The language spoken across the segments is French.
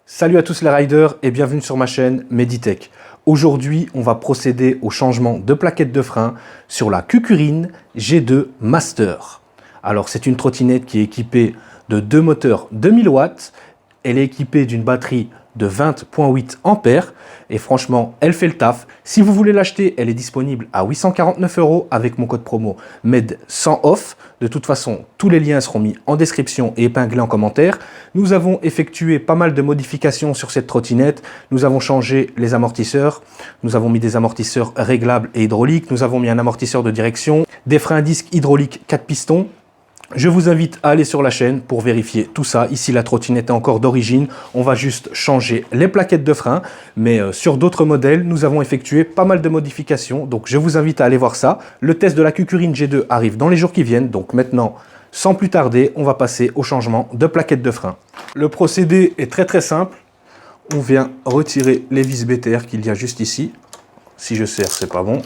Salut à tous les riders et bienvenue sur ma chaîne Meditech. Aujourd'hui, on va procéder au changement de plaquette de frein sur la Kukurine G2 Master. Alors, c'est une trottinette qui est équipée de deux moteurs 2000 watts. Elle est équipée d'une batterie de 20,8 ampères et franchement, elle fait le taf. Si vous voulez l'acheter, elle est disponible à 849 € avec mon code promo MED100OFF. De toute façon, tous les liens seront mis en description et épinglés en commentaire. Nous avons effectué pas mal de modifications sur cette trottinette. Nous avons changé les amortisseurs. Nous avons mis des amortisseurs réglables et hydrauliques. Nous avons mis un amortisseur de direction, des freins à disque hydrauliques 4 pistons. Je vous invite à aller sur la chaîne pour vérifier tout ça. Ici, la trottinette est encore d'origine. On va juste changer les plaquettes de frein. Mais sur d'autres modèles, nous avons effectué pas mal de modifications. Donc, je vous invite à aller voir ça. Le test de la Kukurine G2 arrive dans les jours qui viennent. Donc maintenant, sans plus tarder, on va passer au changement de plaquettes de frein. Le procédé est très simple. On vient retirer les vis BTR qu'il y a juste ici. Si je serre, c'est pas bon.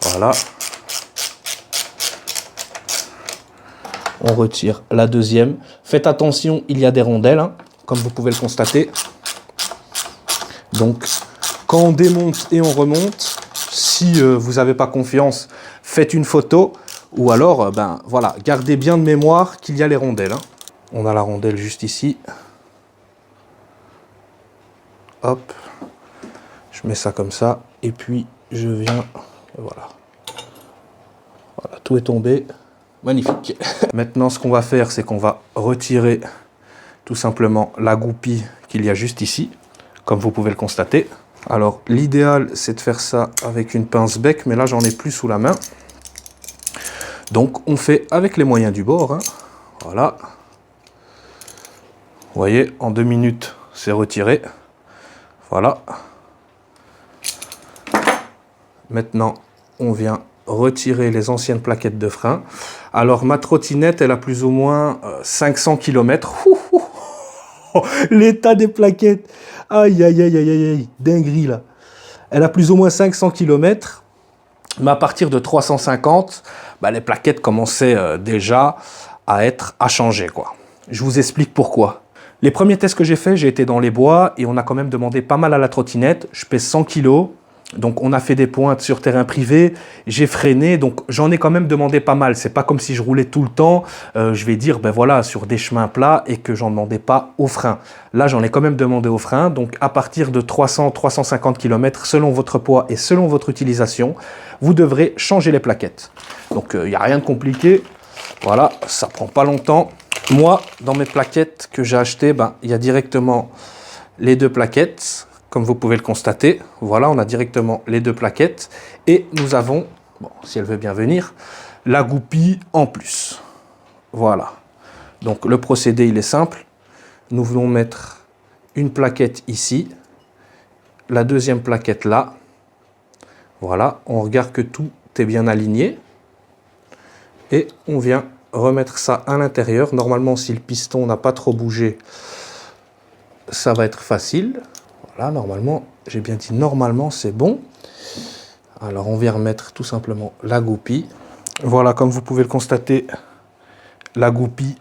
Voilà. On retire la deuxième. Faites attention, il y a des rondelles, hein, comme vous pouvez le constater. Donc, quand on démonte et on remonte, si vous n'avez pas confiance, faites une photo. Ou alors, voilà, gardez bien de mémoire qu'il y a les rondelles. Hein. On a la rondelle juste ici. Hop. Je mets ça comme ça. Et puis, je viens... Voilà. Voilà, tout est tombé. Magnifique. Maintenant, ce qu'on va faire, c'est qu'on va retirer tout simplement la goupille qu'il y a juste ici, comme vous pouvez le constater. Alors, l'idéal, c'est de faire ça avec une pince bec, mais là, j'en ai plus sous la main. Donc, on fait avec les moyens du bord. Hein. Voilà. Vous voyez, en 2 minutes, c'est retiré. Voilà. Maintenant, on vient retirer les anciennes plaquettes de frein. Alors ma trottinette, elle a plus ou moins 500 km. L'état des plaquettes. Aïe, aïe, aïe, aïe, aïe, dinguerie là. Elle a plus ou moins 500 km. Mais à partir de 350, les plaquettes commençaient déjà à changer, quoi. Je vous explique pourquoi. Les premiers tests que j'ai faits, j'ai été dans les bois et on a quand même demandé pas mal à la trottinette. Je pèse 100 kg. Donc, on a fait des pointes sur terrain privé, j'ai freiné, donc j'en ai quand même demandé pas mal. C'est pas comme si je roulais tout le temps, je vais dire, voilà, sur des chemins plats et que j'en demandais pas au frein. Là, j'en ai quand même demandé au frein. Donc, à partir de 300-350 km, selon votre poids et selon votre utilisation, vous devrez changer les plaquettes. Donc, il n'y a rien de compliqué. Voilà, ça prend pas longtemps. Moi, dans mes plaquettes que j'ai achetées, il y a directement les deux plaquettes. Comme vous pouvez le constater, voilà, on a directement les deux plaquettes. Et nous avons, bon, si elle veut bien venir, la goupille en plus. Voilà. Donc le procédé, il est simple. Nous voulons mettre une plaquette ici, la deuxième plaquette là. Voilà, on regarde que tout est bien aligné. Et on vient remettre ça à l'intérieur. Normalement, si le piston n'a pas trop bougé, ça va être facile. Voilà, normalement, j'ai bien dit normalement, c'est bon. Alors, on vient remettre tout simplement la goupille. Voilà, comme vous pouvez le constater, la goupille,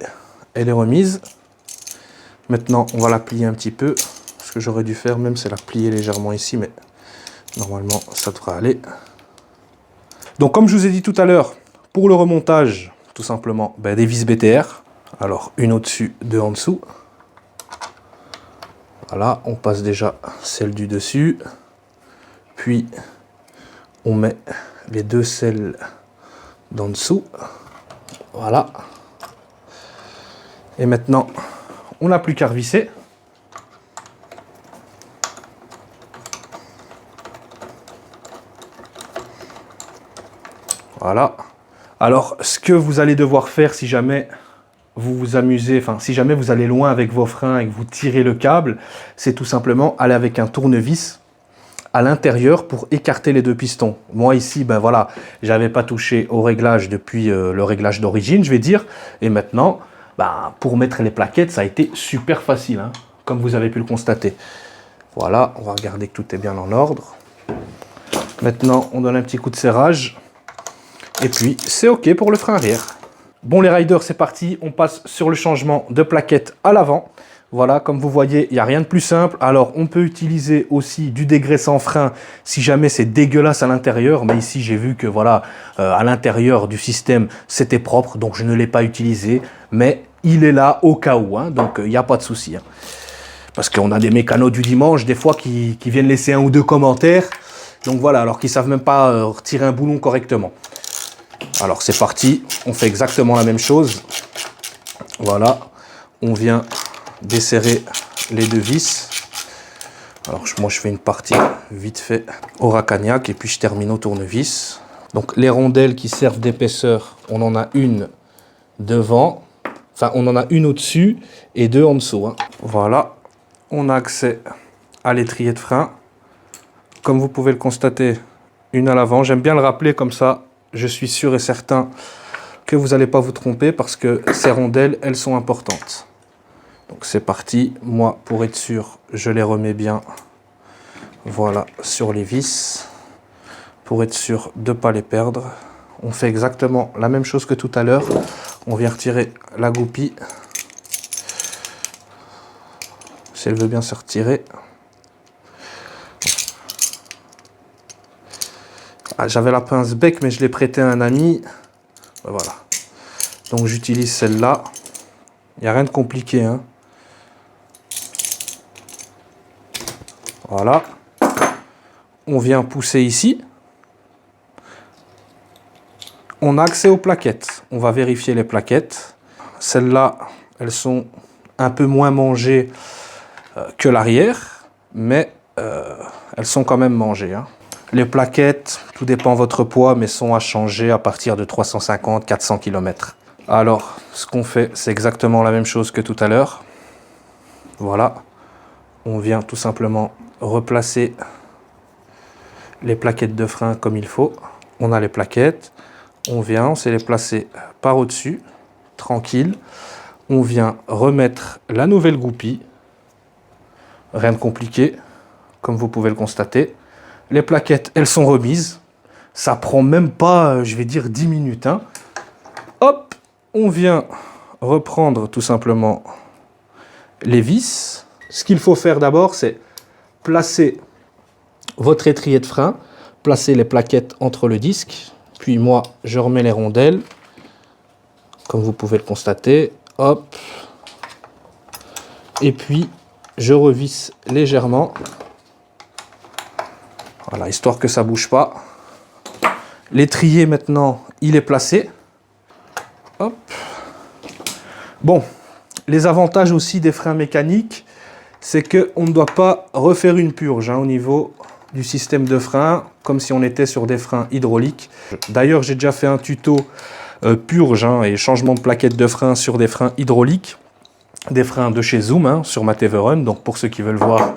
elle est remise. Maintenant, on va la plier un petit peu. Ce que j'aurais dû faire, même, c'est la plier légèrement ici, mais normalement, ça devrait aller. Donc, comme je vous ai dit tout à l'heure, pour le remontage, tout simplement, des vis BTR. Alors, une au-dessus, deux en dessous. Voilà, on passe déjà celle du dessus, puis on met les deux selles d'en dessous, voilà. Et maintenant, on n'a plus qu'à revisser. Voilà. Alors, ce que vous allez devoir faire si jamais vous vous amusez, si jamais vous allez loin avec vos freins et que vous tirez le câble, c'est tout simplement aller avec un tournevis à l'intérieur pour écarter les deux pistons. Moi ici, voilà, j'avais pas touché au réglage depuis le réglage d'origine, je vais dire, et maintenant, pour mettre les plaquettes, ça a été super facile, hein, comme vous avez pu le constater. Voilà, on va regarder que tout est bien en ordre. Maintenant, on donne un petit coup de serrage, et puis c'est OK pour le frein arrière. Bon les riders, c'est parti, on passe sur le changement de plaquette à l'avant. Voilà, comme vous voyez, il n'y a rien de plus simple. Alors, on peut utiliser aussi du dégraissant frein si jamais c'est dégueulasse à l'intérieur. Mais ici, j'ai vu que voilà, à l'intérieur du système, c'était propre. Donc, je ne l'ai pas utilisé. Mais il est là au cas où. Hein, donc, il n'y a pas de souci. Hein. Parce qu'on a des mécanos du dimanche, des fois, qui viennent laisser 1 ou 2 commentaires. Donc, voilà, alors qu'ils ne savent même pas retirer un boulon correctement. Alors, c'est parti. On fait exactement la même chose. Voilà. On vient desserrer les 2 vis. Alors moi je fais une partie vite fait au racagnac et puis je termine au tournevis. Donc les rondelles qui servent d'épaisseur, on en a une devant, enfin on en a une au-dessus et 2 en dessous. Hein. Voilà, on a accès à l'étrier de frein. Comme vous pouvez le constater, une à l'avant. J'aime bien le rappeler comme ça, je suis sûr et certain que vous n'allez pas vous tromper parce que ces rondelles, elles sont importantes. Donc c'est parti, moi pour être sûr, je les remets bien, voilà, sur les vis, pour être sûr de ne pas les perdre. On fait exactement la même chose que tout à l'heure, on vient retirer la goupille, si elle veut bien se retirer. Ah, j'avais la pince bec mais je l'ai prêté à un ami, voilà. Donc j'utilise celle-là, il n'y a rien de compliqué, hein. Voilà, on vient pousser ici, on a accès aux plaquettes, on va vérifier les plaquettes. Celles-là, elles sont un peu moins mangées que l'arrière, mais elles sont quand même mangées. Hein. Les plaquettes, tout dépend de votre poids, mais sont à changer à partir de 350-400 km. Alors, ce qu'on fait, c'est exactement la même chose que tout à l'heure. Voilà, on vient tout simplement replacer les plaquettes de frein comme il faut. On a les plaquettes, on vient, on sait les placer par au-dessus, tranquille. On vient remettre la nouvelle goupille, rien de compliqué, comme vous pouvez le constater. Les plaquettes, elles sont remises, ça prend même pas, je vais dire 10 minutes. Hein. Hop, on vient reprendre tout simplement les vis. Ce qu'il faut faire d'abord, c'est placer votre étrier de frein, placer les plaquettes entre le disque, puis moi je remets les rondelles, comme vous pouvez le constater, hop, et puis je revisse légèrement, voilà, histoire que ça ne bouge pas. L'étrier maintenant, il est placé, hop. Bon, les avantages aussi des freins mécaniques, c'est qu'on ne doit pas refaire une purge hein, au niveau du système de frein, comme si on était sur des freins hydrauliques. D'ailleurs, j'ai déjà fait un tuto purge hein, et changement de plaquettes de frein sur des freins hydrauliques, des freins de chez Zoom hein, sur ma TV Run. Donc pour ceux qui veulent voir,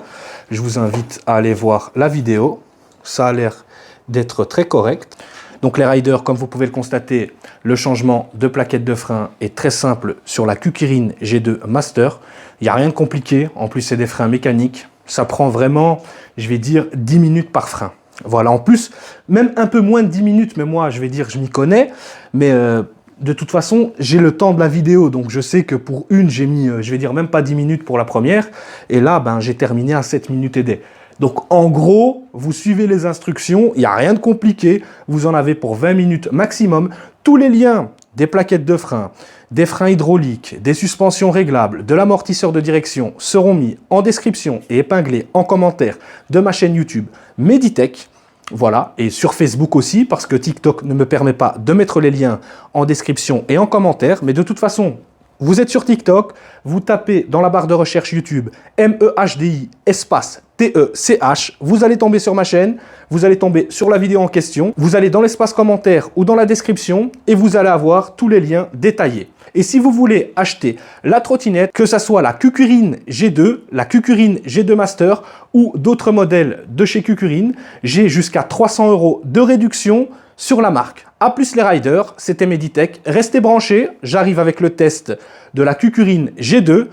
je vous invite à aller voir la vidéo. Ça a l'air d'être très correct. Donc les riders, comme vous pouvez le constater, le changement de plaquette de frein est très simple sur la Kukirin G2 Master. Il n'y a rien de compliqué, en plus c'est des freins mécaniques. Ça prend vraiment, je vais dire, 10 minutes par frein. Voilà, en plus, même un peu moins de 10 minutes, mais moi, je vais dire, je m'y connais. Mais de toute façon, j'ai le temps de la vidéo, donc je sais que pour une, j'ai mis, je vais dire, même pas 10 minutes pour la première. Et là, ben, j'ai terminé à 7 minutes et des. Donc en gros, vous suivez les instructions, il n'y a rien de compliqué, vous en avez pour 20 minutes maximum. Tous les liens des plaquettes de frein, des freins hydrauliques, des suspensions réglables, de l'amortisseur de direction seront mis en description et épinglés en commentaire de ma chaîne YouTube Meditech. Voilà, et sur Facebook aussi, parce que TikTok ne me permet pas de mettre les liens en description et en commentaire, mais de toute façon, vous êtes sur TikTok, vous tapez dans la barre de recherche YouTube MEHDI espace TECH, vous allez tomber sur ma chaîne, vous allez tomber sur la vidéo en question, vous allez dans l'espace commentaire ou dans la description et vous allez avoir tous les liens détaillés. Et si vous voulez acheter la trottinette, que ce soit la Kukirin G2, la Kukirin G2 Master ou d'autres modèles de chez Kukirin, j'ai jusqu'à 300 € de réduction sur la marque. A plus les riders, c'était Meditech. Restez branchés, j'arrive avec le test de la Kukirin G2,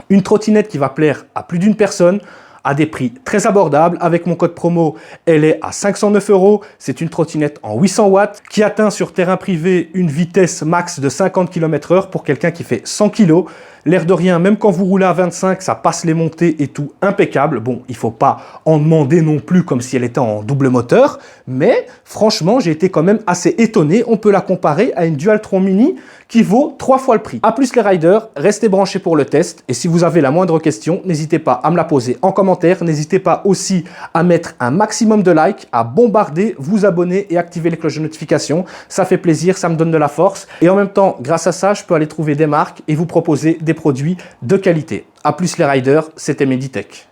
une trottinette qui va plaire à plus d'une personne, à des prix très abordables. Avec mon code promo, elle est à 509 €. C'est une trottinette en 800 watts qui atteint sur terrain privé une vitesse max de 50 km/h pour quelqu'un qui fait 100 kg. L'air de rien, même quand vous roulez à 25, ça passe les montées et tout, impeccable. Bon, il ne faut pas en demander non plus comme si elle était en double moteur, mais franchement, j'ai été quand même assez étonné. On peut la comparer à une Dualtron Mini qui vaut 3 fois le prix. A plus les riders, restez branchés pour le test. Et si vous avez la moindre question, n'hésitez pas à me la poser en commentaire. N'hésitez pas aussi à mettre un maximum de likes, à bombarder, vous abonner et activer les cloches de notification. Ça fait plaisir, ça me donne de la force. Et en même temps, grâce à ça, je peux aller trouver des marques et vous proposer des produits de qualité. A plus les riders, c'était Meditech.